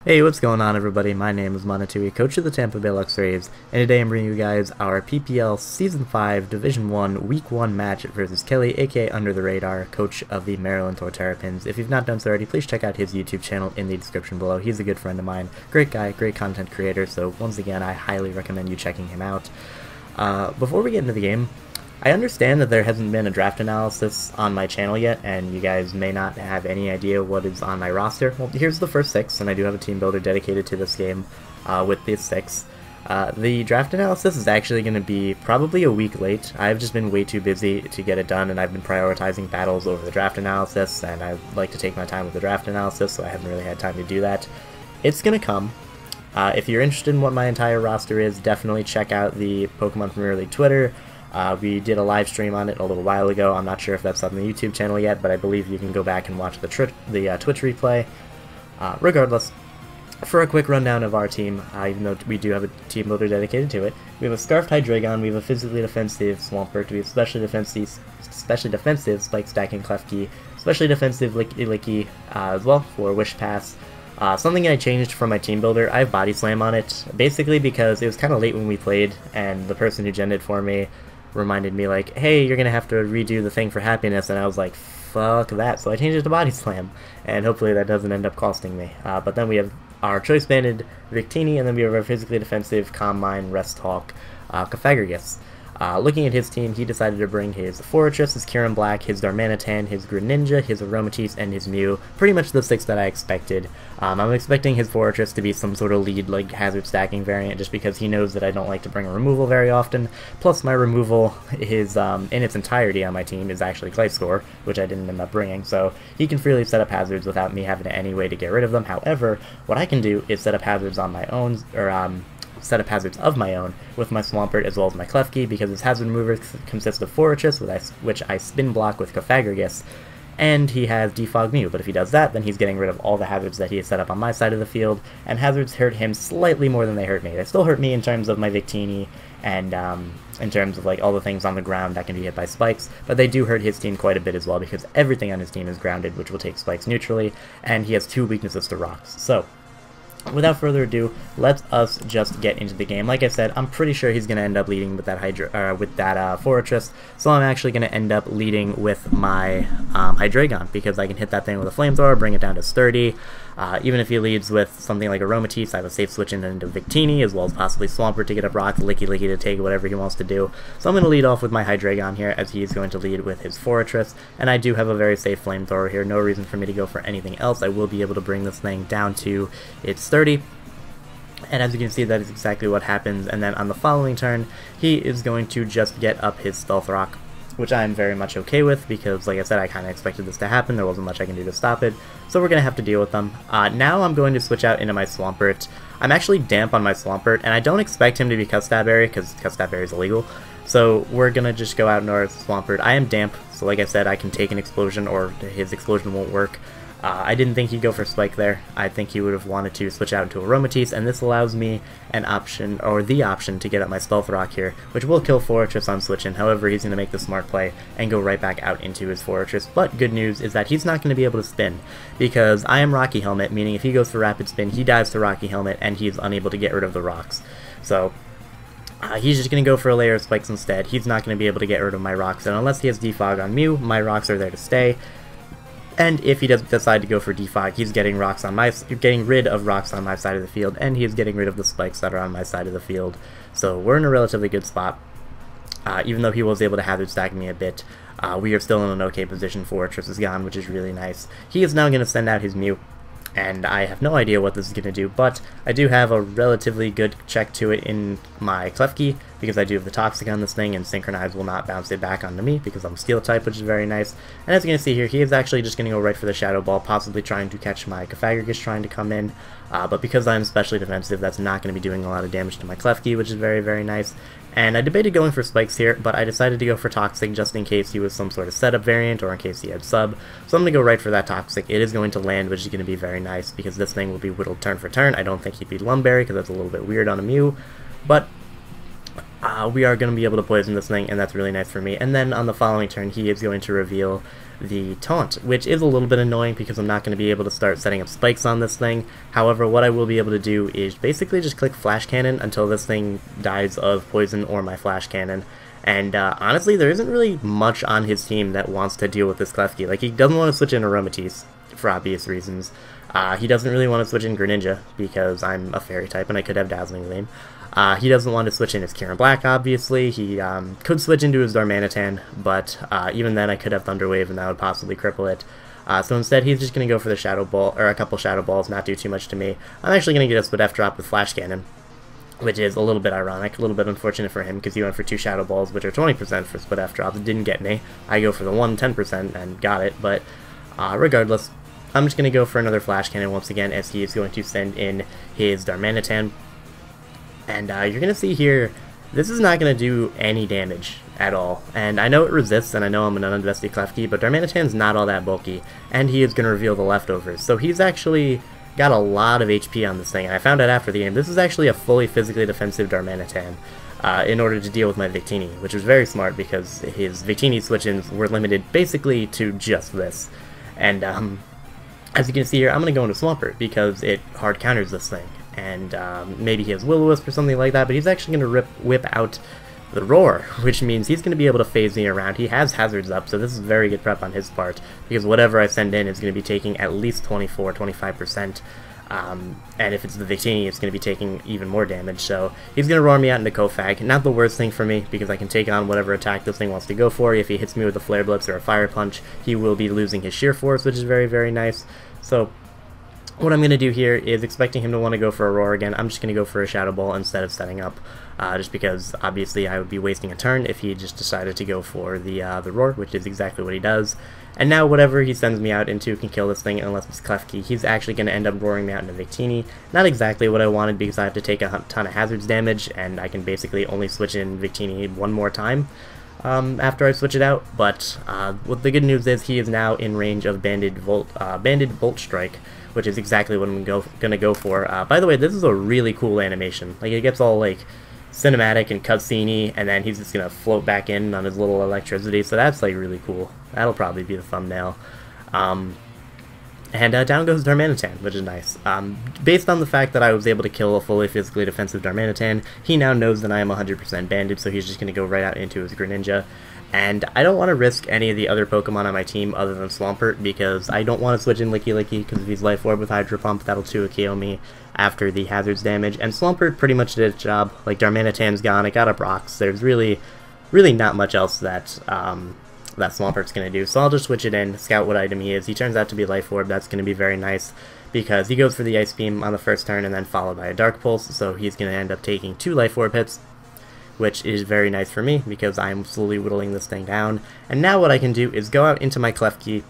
Hey, what's going on everybody? My name is Monatui, coach of the Tampa Bay Luxrays, and today I'm bringing you guys our PPL Season 5 Division 1 Week 1 match versus Kelly, aka Under the Radar, coach of the Maryland Torterrapins. If you've not done so already, please check out his YouTube channel in the description below. He's a good friend of mine, great guy, great content creator, so once again, I highly recommend you checking him out. Before we get into the game, I understand that there hasn't been a draft analysis on my channel yet, and you guys may not have any idea what is on my roster. Well, here's the first 6, and I do have a team builder dedicated to this game with these 6. The draft analysis is actually going to be probably a week late. I've just been way too busy to get it done, and I've been prioritizing battles over the draft analysis, and I like to take my time with the draft analysis, so I haven't really had time to do that. It's going to come. If you're interested in what my entire roster is, definitely check out the Pokemon Premier League Twitter. We did a live stream on it a little while ago. I'm not sure if that's on the YouTube channel yet, but I believe you can go back and watch the Twitch replay. Regardless, for a quick rundown of our team, even though we do have a team builder dedicated to it, we have a Scarfed Hydreigon, we have a physically defensive Swampert, we have especially defensive Spike Stacking Klefki, especially defensive Licky as well for Wish Pass. Something I changed from my team builder, I have Body Slam on it, basically because it was kind of late when we played, and the person who gen it for me reminded me like, hey, you're gonna have to redo the thing for happiness, and I was like, fuck that, so I changed it to Body Slam, and hopefully that doesn't end up costing me. But then we have our Choice Banded Victini, and then we have our physically defensive Calm Mind, Rest Talk, Cofagrigus. Looking at his team, he decided to bring his Forretress, his Kieran Black, his Darmanitan, his Greninja, his Aromatisse, and his Mew. Pretty much the 6 that I expected. I'm expecting his Forretress to be some sort of lead, like, hazard stacking variant, just because he knows that I don't like to bring a removal very often. Plus, my removal is, in its entirety on my team, is actually Clayscore, which I didn't end up bringing, so he can freely set up hazards without me having any way to get rid of them. However, what I can do is set up hazards on my own, or, set up hazards of my own with my Swampert as well as my Klefki, because his hazard remover consists of Forretress, which I spin block with Cofagrigus, and he has Defog Mew, but if he does that, then he's getting rid of all the hazards that he has set up on my side of the field, and hazards hurt him slightly more than they hurt me. They still hurt me in terms of my Victini, and in terms of like all the things on the ground that can be hit by spikes, but they do hurt his team quite a bit as well, because everything on his team is grounded, which will take spikes neutrally, and he has 2 weaknesses to rocks. So without further ado, let us just get into the game. Like I said, I'm pretty sure he's going to end up leading with that Forretress, so I'm actually going to end up leading with my Hydreigon, because I can hit that thing with a Flamethrower, bring it down to sturdy. Even if he leads with something like Aromatisse, I have a safe switch into Victini, as well as possibly Swampert to get up rocks, Licky to take whatever he wants to do. So I'm going to lead off with my Hydreigon here, as he is going to lead with his Forretress, and I do have a very safe Flamethrower here, no reason for me to go for anything else. I will be able to bring this thing down to its 30, and as you can see, that is exactly what happens. And then on the following turn, he is going to just get up his Stealth Rock, which I'm very much okay with, because like I said, I kind of expected this to happen. There wasn't much I can do to stop it, so we're going to have to deal with them. Now I'm going to switch out into my Swampert. I'm actually damp on my Swampert, and I don't expect him to be Custap Berry, because Custap Berry is illegal, so we're going to just go out north Swampert. I am damp, so like I said, I can take an Explosion, or his Explosion won't work. I didn't think he'd go for Spike there. I think he would have wanted to switch out into Aromatisse, and this allows me an option, or the option, to get up my Stealth Rock here, which will kill Forretress on switching. However, he's going to make the smart play and go right back out into his Forretress. But good news is that he's not going to be able to spin, because I am Rocky Helmet, meaning if he goes for Rapid Spin, he dives to Rocky Helmet, and he's unable to get rid of the rocks. So he's just going to go for a layer of spikes instead. He's not going to be able to get rid of my rocks, and unless he has Defog on Mew, my rocks are there to stay. And if he does decide to go for Defog, he's getting rid of rocks on my side of the field, and he is getting rid of the spikes that are on my side of the field. So we're in a relatively good spot. Even though he was able to hazard stack me a bit, we are still in an okay position. Forretress is gone, which is really nice. He is now going to send out his Mew, and I have no idea what this is going to do, but I do have a relatively good check to it in my Klefki, because I do have the Toxic on this thing, and Synchronize will not bounce it back onto me, because I'm Steel type, which is very nice. And as you can see here, he is actually just going to go right for the Shadow Ball, possibly trying to catch my Cofagrigus trying to come in, but because I'm specially defensive, that's not going to be doing a lot of damage to my Klefki, which is very, very nice. And I debated going for Spikes here, but I decided to go for Toxic just in case he was some sort of setup variant, or in case he had sub. So I'm going to go right for that Toxic. It is going to land, which is going to be very nice, because this thing will be whittled turn for turn. I don't think he'd be Lumberry, because that's a little bit weird on a Mew, but we are going to be able to poison this thing, and that's really nice for me. And then on the following turn, he is going to reveal the taunt, which is a little bit annoying because I'm not going to be able to start setting up spikes on this thing. However, what I will be able to do is basically just click flash cannon until this thing dies of poison or my flash cannon. And honestly, there isn't really much on his team that wants to deal with this Klefki. Like, he doesn't want to switch in Aromatisse for obvious reasons. He doesn't really want to switch in Greninja because I'm a fairy type and I could have Dazzling Gleam. He doesn't want to switch in his Kieran Black, obviously. He could switch into his Darmanitan, but even then I could have Thunder Wave and that would possibly cripple it. So instead, he's just going to go for the Shadow Ball, or a couple Shadow Balls, not do too much to me. I'm actually going to get a Split F drop with Flash Cannon, which is a little bit ironic, a little bit unfortunate for him, because he went for 2 Shadow Balls, which are 20% for Split F drops. It didn't get me. I go for the 1 10% and got it, but regardless, I'm just going to go for another Flash Cannon once again, as he is going to send in his Darmanitan. And you're going to see here, this is not going to do any damage at all. And I know it resists, and I know I'm an uninvested Klefki, but Darmanitan's not all that bulky, and he is going to reveal the leftovers. So he's actually got a lot of HP on this thing, and I found out after the game, this is actually a fully physically defensive Darmanitan in order to deal with my Victini, which was very smart because his Victini switch-ins were limited basically to just this. And as you can see here, I'm going to go into Swampert because it hard counters this thing. And maybe he has Will-O-Wisp or something like that, but he's actually going to whip out the Roar, which means he's going to be able to phase me around. He has Hazards up, so this is very good prep on his part, because whatever I send in is going to be taking at least 24-25%, and if it's the Victini, it's going to be taking even more damage, so he's going to roar me out into Kofag. Not the worst thing for me, because I can take on whatever attack this thing wants to go for. If he hits me with a Flare Blitz or a Fire Punch, he will be losing his Sheer Force, which is very, very nice. So what I'm going to do here is, expecting him to want to go for a Roar again, I'm just going to go for a Shadow Ball instead of setting up, just because obviously I would be wasting a turn if he just decided to go for the Roar, which is exactly what he does. And now whatever he sends me out into can kill this thing, unless it's Klefki. He's actually going to end up roaring me out into Victini. Not exactly what I wanted, because I have to take a ton of Hazards damage, and I can basically only switch in Victini one more time after I switch it out. But what the good news is, he is now in range of Banded Volt Strike, which is exactly what I'm going to go for. By the way, this is a really cool animation. Like, it gets all, like, cinematic and cutscene-y, and then he's just going to float back in on his little electricity, so that's, like, really cool. That'll probably be the thumbnail. And down goes Darmanitan, which is nice. Based on the fact that I was able to kill a fully physically defensive Darmanitan, he now knows that I am 100% banded, so he's just going to go right out into his Greninja. And I don't want to risk any of the other Pokemon on my team other than Swampert, because I don't want to switch in Licky Licky, because if he's Life Orb with Hydro Pump, that'll 2-KO me after the Hazards damage. And Swampert pretty much did its job. Like, Darmanitan's gone, it got up rocks. There's really not much else that that Swampert's going to do. So I'll just switch it in, scout what item he is. He turns out to be Life Orb. That's going to be very nice, because he goes for the Ice Beam on the first turn and then followed by a Dark Pulse, so he's going to end up taking 2 Life Orb hits, which is very nice for me, because I'm slowly whittling this thing down. And now what I can do is go out into my Klefki,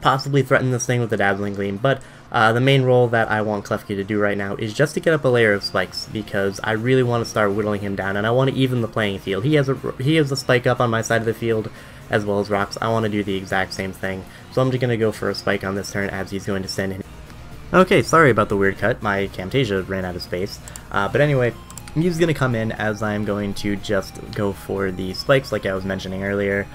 possibly threaten this thing with the Dazzling Gleam, but the main role that I want Klefki to do right now is just to get up a layer of spikes, because I really want to start whittling him down, and I want to even the playing field. He has a spike up on my side of the field, as well as rocks. I want to do the exact same thing, so I'm just going to go for a spike on this turn, as he's going to send in. Okay, sorry about the weird cut, my Camtasia ran out of space, but anyway, he's going to come in as I'm going to just go for the spikes like I was mentioning earlier.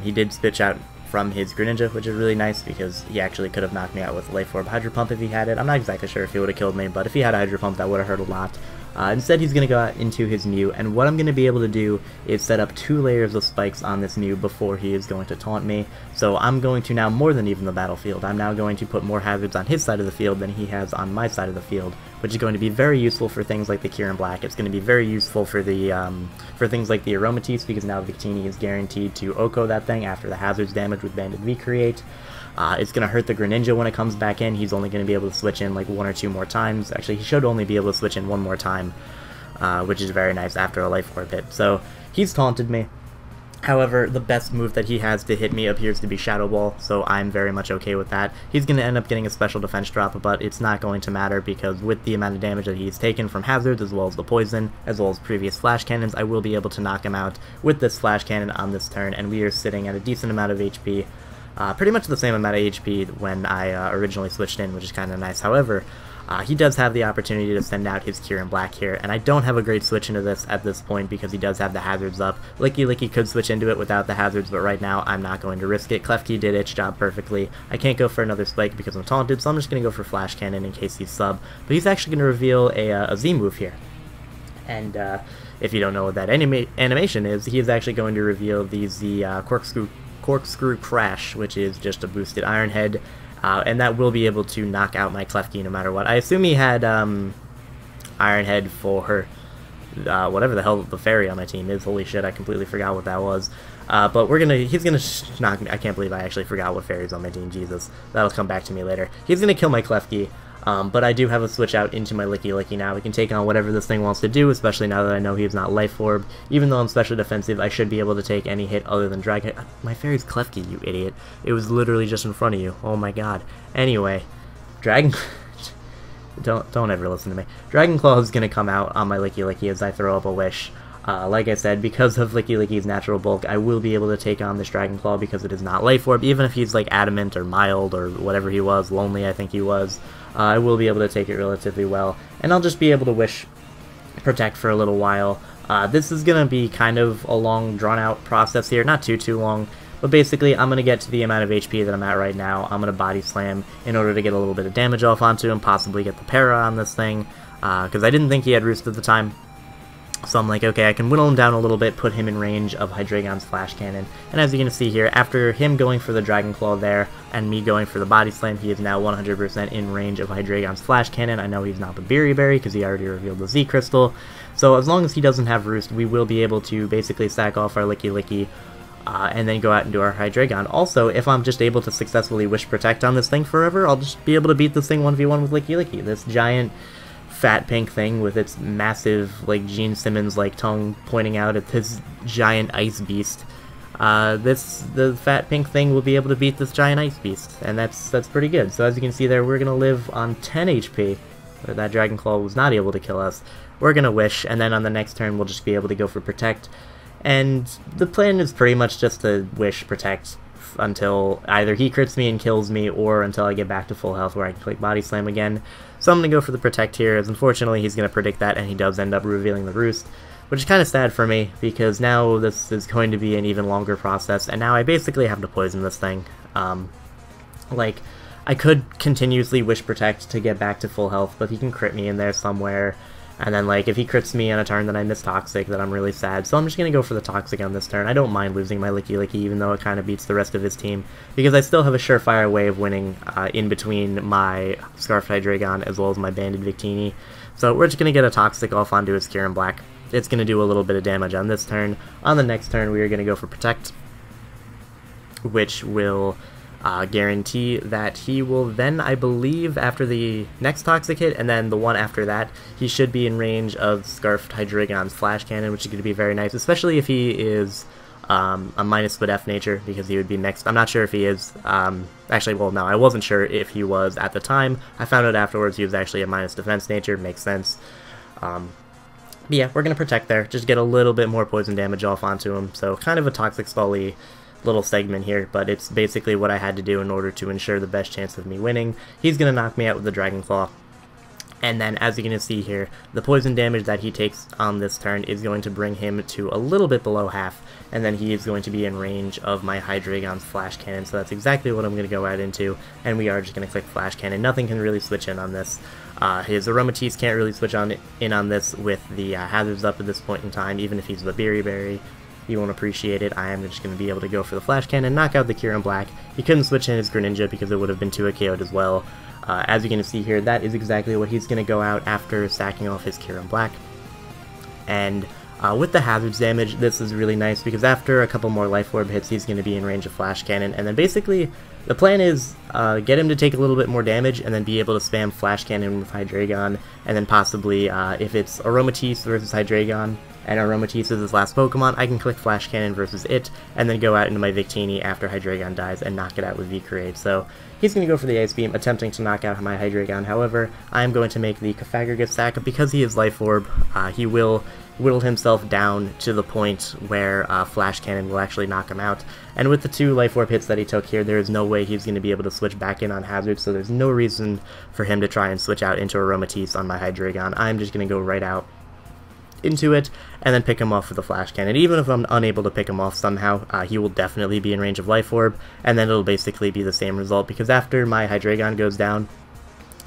He did spitch out from his Greninja, which is really nice, because he actually could have knocked me out with Life Orb Hydro Pump if he had it. I'm not exactly sure if he would have killed me, but if he had Hydro Pump, that would have hurt a lot. Instead, he's going to go out into his Mew, and what I'm going to be able to do is set up 2 layers of spikes on this Mew before he is going to taunt me. So I'm going to now more than even the battlefield. I'm now going to put more hazards on his side of the field than he has on my side of the field, which is going to be very useful for things like the Kieran Black. It's going to be very useful for the for things like the Aromatisse, because now Victini is guaranteed to OHKO that thing after the hazards damage with Banded V-Create. It's going to hurt the Greninja when it comes back in. He's only going to be able to switch in like 1 or 2 more times. Actually, he should only be able to switch in 1 more time, which is very nice after a Life Orb hit. So he's taunted me. However, the best move that he has to hit me appears to be Shadow Ball, so I'm very much okay with that. He's going to end up getting a special defense drop, but it's not going to matter, because with the amount of damage that he's taken from hazards, as well as the poison, as well as previous flash cannons, I will be able to knock him out with this flash cannon on this turn, and we are sitting at a decent amount of HP. Pretty much the same amount of HP when I originally switched in, which is kind of nice. However, he does have the opportunity to send out his Kieran Black here, and I don't have a great switch into this at this point because he does have the hazards up. Licky Licky could switch into it without the hazards, but right now I'm not going to risk it. Klefki did its job perfectly. I can't go for another spike because I'm taunted, so I'm just going to go for Flash Cannon in case he's sub, but he's actually going to reveal a Z move here. And if you don't know what that animation is, he is actually going to reveal the Corkscrew Crash, which is just a boosted Iron Head. And that will be able to knock out my Klefki no matter what. I assume he had Iron Head for whatever the hell the fairy on my team is. Holy shit, I completely forgot what that was. But he's gonna knock me. I can't believe I actually forgot what fairy's on my team. Jesus, that'll come back to me later. He's gonna kill my Klefki. But I do have a switch out into my Licky Licky now. We can take on whatever this thing wants to do, especially now that I know he is not Life Orb. Even though I'm special defensive, I should be able to take any hit other than Drag. My fairy's Klefki, you idiot. It was literally just in front of you. Oh my god. Anyway, Dragon... don't ever listen to me. Dragon Claw is going to come out on my Licky Licky as I throw up a wish. Like I said, because of Licky Licky's natural bulk, I will be able to take on this Dragon Claw because it is not Life Orb. Even if he's like Adamant or Mild or whatever he was, Lonely I think he was, I will be able to take it relatively well. And I'll just be able to wish Protect for a little while. This is going to be kind of a long, drawn-out process here. Not too long. But basically, I'm going to get to the amount of HP that I'm at right now. I'm going to Body Slam in order to get a little bit of damage off onto him, possibly get the para on this thing. Because I didn't think he had Roost at the time. So I'm like, okay, I can whittle him down a little bit, put him in range of Hydreigon's Flash Cannon. And as you can see here, after him going for the Dragon Claw there, and me going for the Body Slam, he is now 100% in range of Hydreigon's Flash Cannon. I know he's not the Berry Berry, because he already revealed the Z Crystal. So as long as he doesn't have Roost, we will be able to basically sack off our Licky Licky, and then go out and do our Hydreigon. Also, if I'm just able to successfully Wish Protect on this thing forever, I'll just be able to beat this thing 1v1 with Licky Licky. This giant fat pink thing with its massive, like, Gene Simmons-like tongue pointing out at this giant ice beast. The fat pink thing will be able to beat this giant ice beast, and that's pretty good. So as you can see there, we're going to live on 10 HP. That Dragon Claw was not able to kill us. We're going to Wish, and then on the next turn we'll just be able to go for Protect. And the plan is pretty much just to Wish Protect until either he crits me and kills me, or until I get back to full health where I can click Body Slam again. So I'm going to go for the Protect here, as unfortunately he's going to predict that, and he does end up revealing the Roost, which is kind of sad for me, because now this is going to be an even longer process, and now I basically have to poison this thing. Like, I could continuously Wish Protect to get back to full health, but he can crit me in there somewhere. And then, like, if he crits me on a turn that I miss Toxic, then I'm really sad. So I'm just going to go for the Toxic on this turn. I don't mind losing my Licky Licky, even though it kind of beats the rest of his team, because I still have a surefire way of winning in between my Scarfed Hydreigon as well as my Banded Victini. So we're just going to get a Toxic off onto his Kieran Black. It's going to do a little bit of damage on this turn. On the next turn, we are going to go for Protect, which will guarantee that he will then, I believe, after the next Toxic hit, and then the one after that, he should be in range of Scarfed Hydreigon's Flash Cannon, which is going to be very nice, especially if he is a minus split F nature, because he would be next. I'm not sure if he is, actually, well, no, I wasn't sure if he was at the time. I found out afterwards he was actually a minus defense nature, makes sense. But yeah, we're going to Protect there, just get a little bit more poison damage off onto him, so kind of a Toxic Stally little segment here, but it's basically what I had to do in order to ensure the best chance of me winning. He's going to knock me out with the Dragon Claw, and then as you can see here, the poison damage that he takes on this turn is going to bring him to a little bit below half, and then he is going to be in range of my Hydreigon's Flash Cannon, so that's exactly what I'm going to go out into, and we are just going to click Flash Cannon. Nothing can really switch in on this. His Aromatisse can't really switch in on this with the hazards up at this point in time, even if he's the Berry Berry. He won't appreciate it. I am just going to be able to go for the Flash Cannon, knock out the Kieran Black. He couldn't switch in his Greninja because it would have been 2 KO'd as well. As you can see here, that is exactly what he's going to go out after sacking off his Kieran Black. And with the hazards damage, this is really nice because after a couple more Life Orb hits, he's going to be in range of Flash Cannon. And then basically, the plan is get him to take a little bit more damage and then be able to spam Flash Cannon with Hydreigon. And then possibly, if it's Aromatisse versus Hydreigon, and Aromatisse is his last Pokemon, I can click Flash Cannon versus it, and then go out into my Victini after Hydreigon dies and knock it out with V-Create. So he's going to go for the Ice Beam, attempting to knock out my Hydreigon. However, I'm going to make the Cofagrigus stack. Because he is Life Orb, he will whittle himself down to the point where Flash Cannon will actually knock him out. And with the 2 Life Orb hits that he took here, there is no way he's going to be able to switch back in on Hazard, so there's no reason for him to try and switch out into Aromatisse on my Hydreigon. I'm just going to go right out into it, and then pick him off with the Flash Cannon. Even if I'm unable to pick him off somehow, he will definitely be in range of Life Orb, and then it'll basically be the same result, because after my Hydreigon goes down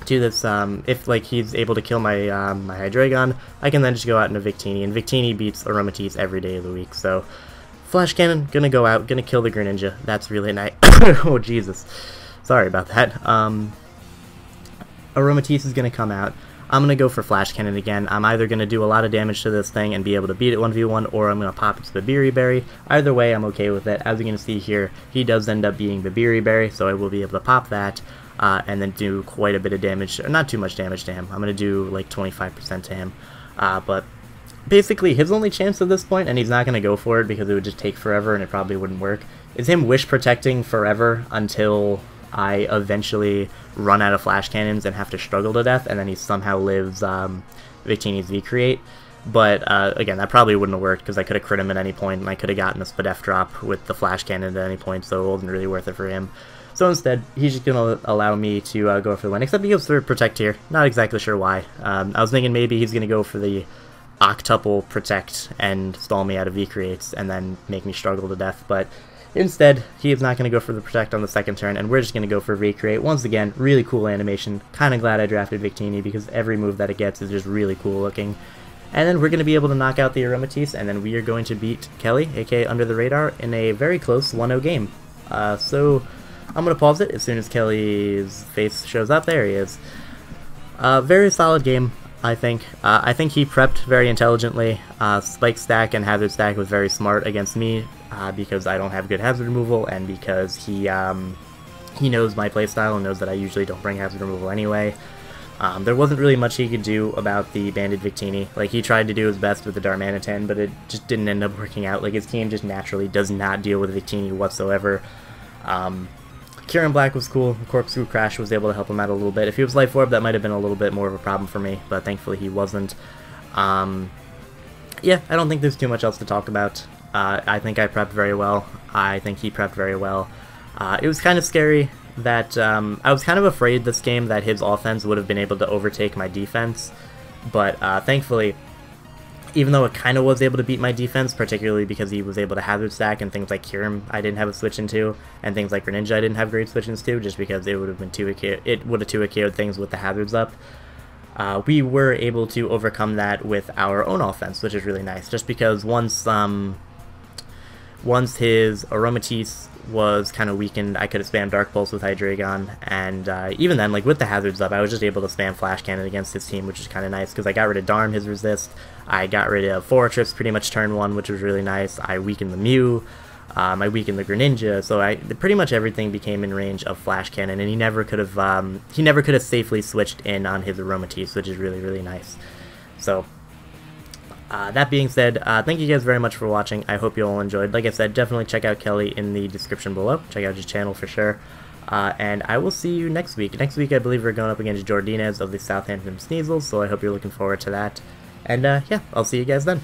to this, if like he's able to kill my my Hydreigon, I can then just go out into Victini, and Victini beats Aromatisse every day of the week. So Flash Cannon, gonna go out, gonna kill the Greninja. That's really nice. Oh Jesus, sorry about that. Aromatisse is gonna come out. I'm going to go for Flash Cannon again. I'm either going to do a lot of damage to this thing and be able to beat it 1v1, or I'm going to pop its Babiri Berry. Either way, I'm okay with it. As you're going to see here, he does end up being Babiri Berry, so I will be able to pop that and then do quite a bit of damage. Not too much damage to him. I'm going to do like 25% to him. But basically, his only chance at this point, and he's not going to go for it because it would just take forever and it probably wouldn't work, is him Wish Protecting forever until I eventually run out of Flash Cannons and have to struggle to death, and then he somehow lives Victini's V-Create. But again, that probably wouldn't have worked because I could have crit him at any point, and I could have gotten a Spadef drop with the Flash Cannon at any point, so it wasn't really worth it for him. So instead, he's just going to allow me to go for the win, except he goes for Protect here. Not exactly sure why. I was thinking maybe he's going to go for the Octuple Protect and stall me out of V-Creates and then make me struggle to death, but instead, he is not going to go for the Protect on the second turn, and we're just going to go for V-Create. Once again, really cool animation. Kind of glad I drafted Victini because every move that it gets is just really cool looking. And then we're going to be able to knock out the Aromatisse, and then we are going to beat Kelly, aka Under the Radar, in a very close 1-0 game. So I'm going to pause it as soon as Kelly's face shows up. There he is. Very solid game, I think. I think he prepped very intelligently. Spike stack and Hazard stack was very smart against me. Because I don't have good hazard removal, and because he knows my playstyle and knows that I usually don't bring hazard removal anyway. There wasn't really much he could do about the Banded Victini. Like, he tried to do his best with the Darmanitan, but it just didn't end up working out. Like, his team just naturally does not deal with Victini whatsoever. Kieran Black was cool. Corkscrew Crash was able to help him out a little bit. If he was Life Orb, that might have been a little bit more of a problem for me, but thankfully he wasn't. Yeah, I don't think there's too much else to talk about. I think I prepped very well. I think he prepped very well. It was kind of scary that I was kind of afraid this game that his offense would have been able to overtake my defense, but thankfully, even though it kind of was able to beat my defense, particularly because he was able to hazard stack and things like Kyurem I didn't have a switch into, and things like Greninja I didn't have great switch into, just because it would have been 2-KO'd things with the hazards up. We were able to overcome that with our own offense, which is really nice, just because once his Aromatisse was kind of weakened, I could have spammed Dark Pulse with Hydreigon, and even then, like with the hazards up, I was just able to spam Flash Cannon against his team, which is kind of nice, because I got rid of Darm, his resist, I got rid of Fortress pretty much turn 1, which was really nice, I weakened the Mew, I weakened the Greninja, so pretty much everything became in range of Flash Cannon, and he never could have safely switched in on his Aromatisse, which is really, really nice. So that being said, thank you guys very much for watching. I hope you all enjoyed. Like I said, definitely check out Kelly in the description below. Check out his channel for sure. And I will see you next week. Next week, I believe we're going up against Jordinez of the Southampton Sneasels, so I hope you're looking forward to that. And yeah, I'll see you guys then.